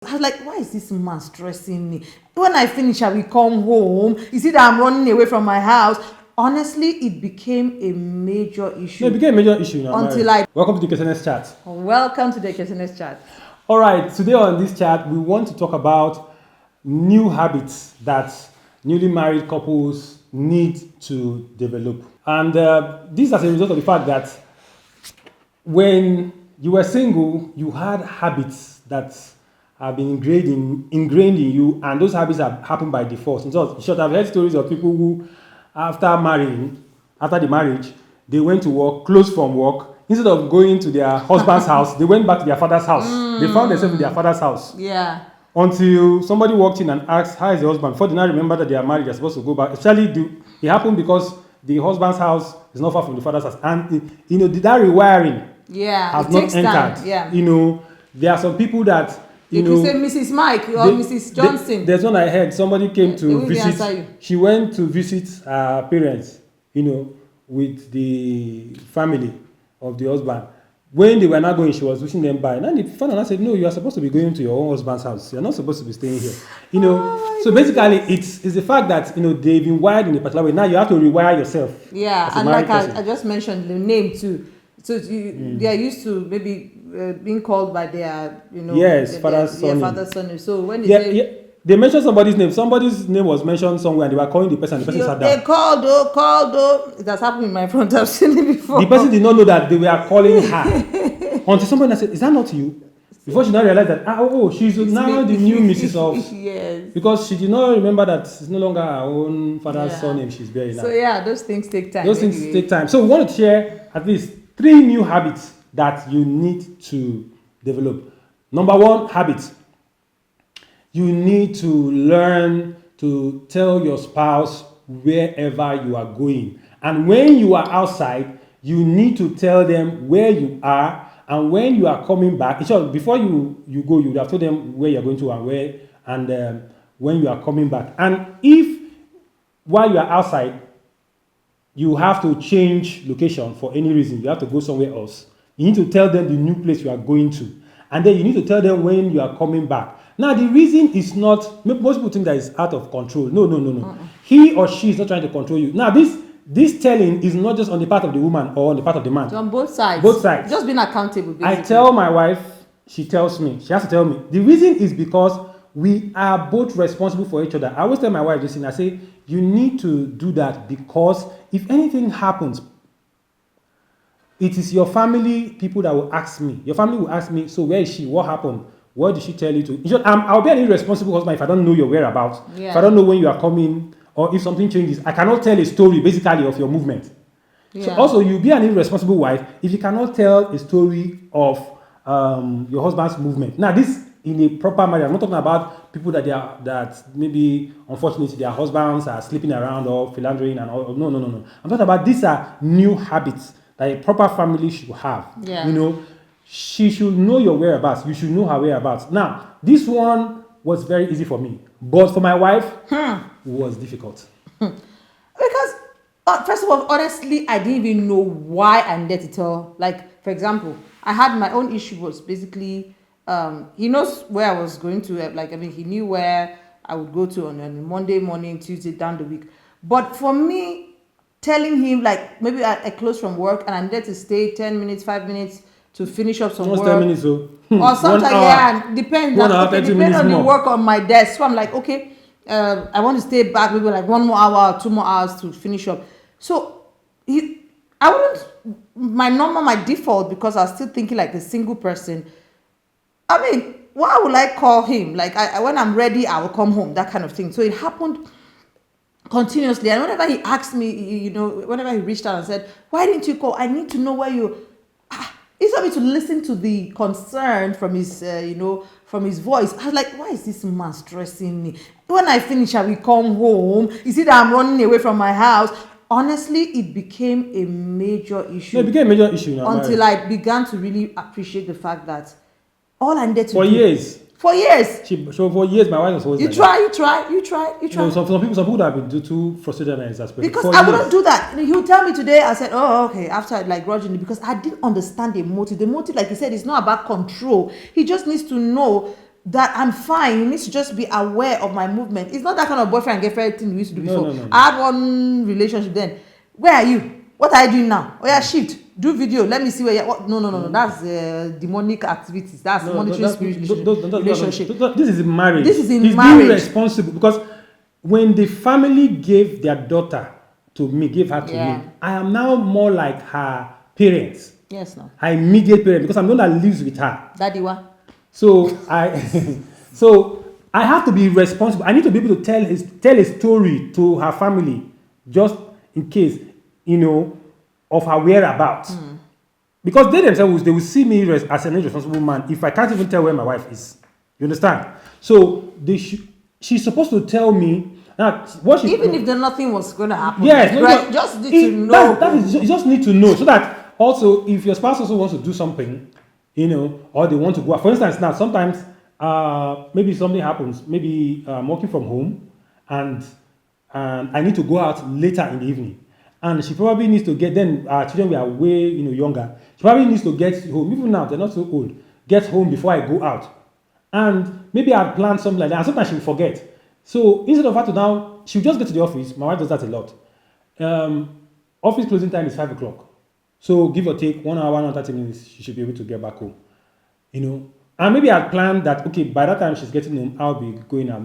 I was like, why is this man stressing me? When I finish, I will come home. You see that I'm running away from my house. Honestly, it became a major issue. No, it became a major issue now. Until Welcome to the Ekiotenne chat. Welcome to the Ekiotenne chat. All right, today on this chat, we want to talk about new habits that newly married couples need to develop. And this as a result of the fact that when you were single, you had habits that have been ingrained in you, and those habits have happened by default. In short, I've heard stories of people who, after the marriage, they went to work, closed from work. Instead of going to their husband's house, they went back to their father's house. They found themselves in their father's house. Yeah. Until somebody walked in and asked, how is the husband? Before they now remember that they are married, they're supposed to go back. It happened because the husband's house is not far from the father's house. And, that rewiring has not entered. Yeah. There are some people that, if you say Mrs. Mike or Mrs. Johnson. There's one I heard. Somebody came to visit. She went to visit her parents, with the family of the husband. When they were not going, she was wishing them by. And the father said, no, you are supposed to be going to your own husband's house. You're not supposed to be staying here. So basically, it's the fact that, they've been wired in a particular way. Now you have to rewire yourself. Yeah, and like I just mentioned the name too. So they are used to maybe being called by their, father's son. So when they mentioned somebody's name was mentioned somewhere, and they were calling the person. The person sat down. They called though. It has happened in my front. I've seen it before. The person did not know that they were calling her until somebody said, "Is that not you?" Before she now realized that she's now the new Mrs. of. Yes. Because she did not remember that it's no longer her own father's surname she's bearing now. So those things take time. So we want to share at least 3 new habits that you need to develop. Number 1 habit. You need to learn to tell your spouse wherever you are going. And when you are outside, you need to tell them where you are, and when you are coming back. Before you go, you would have told them where you're going to and when you are coming back. And if while you are outside, you have to change location for any reason, you have to go somewhere else, you need to tell them the new place you are going to. And then you need to tell them when you are coming back. Now, the reason is not, most people think that it's out of control. No. He or she is not trying to control you. Now, this telling is not just on the part of the woman or on the part of the man. So on both sides. Both sides. Just being accountable, basically. I tell my wife, she tells me. She has to tell me. The reason is because we are both responsible for each other. I always tell my wife this thing. I say, you need to do that because if anything happens, it is your family people that will ask me. Your family will ask me, so where is she? What happened? What did she tell you to? In short, I'll be an irresponsible husband if I don't know your whereabouts. Yeah. If I don't know when you are coming, or if something changes. I cannot tell a story basically of your movement. Yeah. So also, you'll be an irresponsible wife if you cannot tell a story of your husband's movement. Now, this in a proper marriage. I'm not talking about people that maybe unfortunately their husbands are sleeping around or philandering and all. No. I'm talking about these are new habits that a proper family should have. Yeah. She should know your whereabouts. You should know her whereabouts. Now, this one was very easy for me, but for my wife, it was difficult. Because, first of all, honestly, I didn't even know why I needed to tell. Like, for example, I had my own issue was basically, he knows where I was going to. He knew where I would go to on Monday morning, Tuesday, down the week. But for me, telling him, maybe I closed from work and I needed to stay 10 minutes, 5 minutes, to finish up some work. 10 minutes, so. Or sometimes, depends. Depends on the work on my desk. So I'm like, okay, I want to stay back maybe 1 more hour or 2 more hours to finish up. So my default, because I was still thinking like a single person. I mean, why would I call him? When I'm ready, I will come home, that kind of thing. So it happened continuously. And whenever he asked me, whenever he reached out and said, why didn't you call? I need to know where you... It's not me to listen to the concern from his, from his voice. I was like, why is this man stressing me? When I finish, I will come home. You see that I'm running away from my house. Honestly, it became a major issue. No, it became a major issue now. Until I began to really appreciate the fact that all I needed to do... For years. For years. So for years, my wife was always You try. Some people that have been too frustrated and exasperated. Because I wouldn't do that. He would tell me today, I said, oh, okay, after grudgingly, because I didn't understand the motive. The motive, like he said, is not about control. He just needs to know that I'm fine. You need to just be aware of my movement. It's not that kind of boyfriend and girlfriend thing we used to do before. No. I had one relationship then. Where are you? What are you doing now? Oh yeah, shift. Do video. Let me see where you're. No. That's demonic activities. That's monitoring spirit relationship. This is marriage. This is in He's marriage. being responsible because when the family gave their daughter to me, gave her to me, I am now more like her parents. Yes, no. Her immediate parents, because I'm the one that lives with her. Daddy, what? So I have to be responsible. I need to be able to tell a story to her family, just in case, of her whereabouts. Because they themselves, they will see me as an irresponsible man if I can't even tell where my wife is. You understand? So she's supposed to tell me that even if nothing was going to happen. Yes, right? Just need to know. You just need to know so that also if your spouse also wants to do something, or they want to go out. For instance, now sometimes maybe something happens. Maybe I'm working from home and I need to go out later in the evening. And she probably needs to get, then our children were way younger. She probably needs to get home. Even now, they're not so old. Get home before I go out. And maybe I'd planned something like that. And sometimes she'll forget. So instead of her to now, she'll just get to the office. My wife does that a lot. Office closing time is 5 o'clock. So give or take 1 hour, 1 hour, 30 minutes, she should be able to get back home. And maybe I'd planned that, okay, by that time she's getting home, I'll be going out.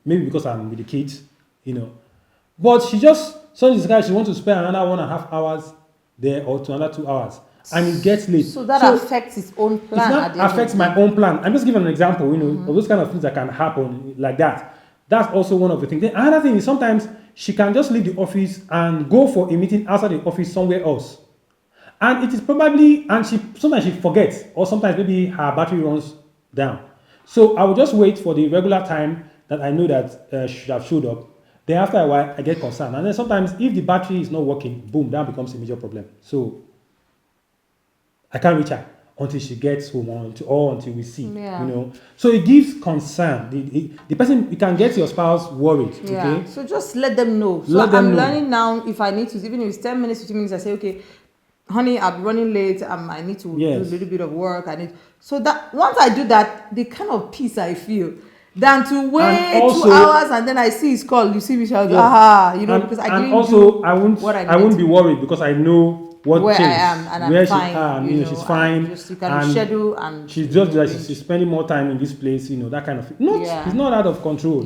Maybe because I'm with the kids, But she just, suddenly she wants to spend another 1.5 hours there or to another 2 hours. And it gets late. So that affects its own plan. It affects my own plan. I'm just giving an example, of those kind of things that can happen like that. That's also one of the things. Then another thing is sometimes she can just leave the office and go for a meeting outside the office somewhere else. And it is probably, and sometimes she forgets, or sometimes maybe her battery runs down. So I will just wait for the regular time that I know that she should have showed up. Then after a while, I get concerned. And then sometimes if the battery is not working, boom, that becomes a major problem. So I can't reach her until she gets home or until we see, So it gives concern. The person, you can get your spouse worried, okay? So just let them know. So I'm learning now if I need to, even if it's 10 minutes, 15 minutes, I say, okay, honey, I'll be running late. I need to do a little bit of work. So that once I do that, the kind of peace I feel, than to wait also, 2 hours and then I see his call. You see me, because I didn't do I won't be worried because I know where I am and I'm fine. She's fine. You can schedule and she's just like she's spending more time in this place. That kind of thing. It's not out of control.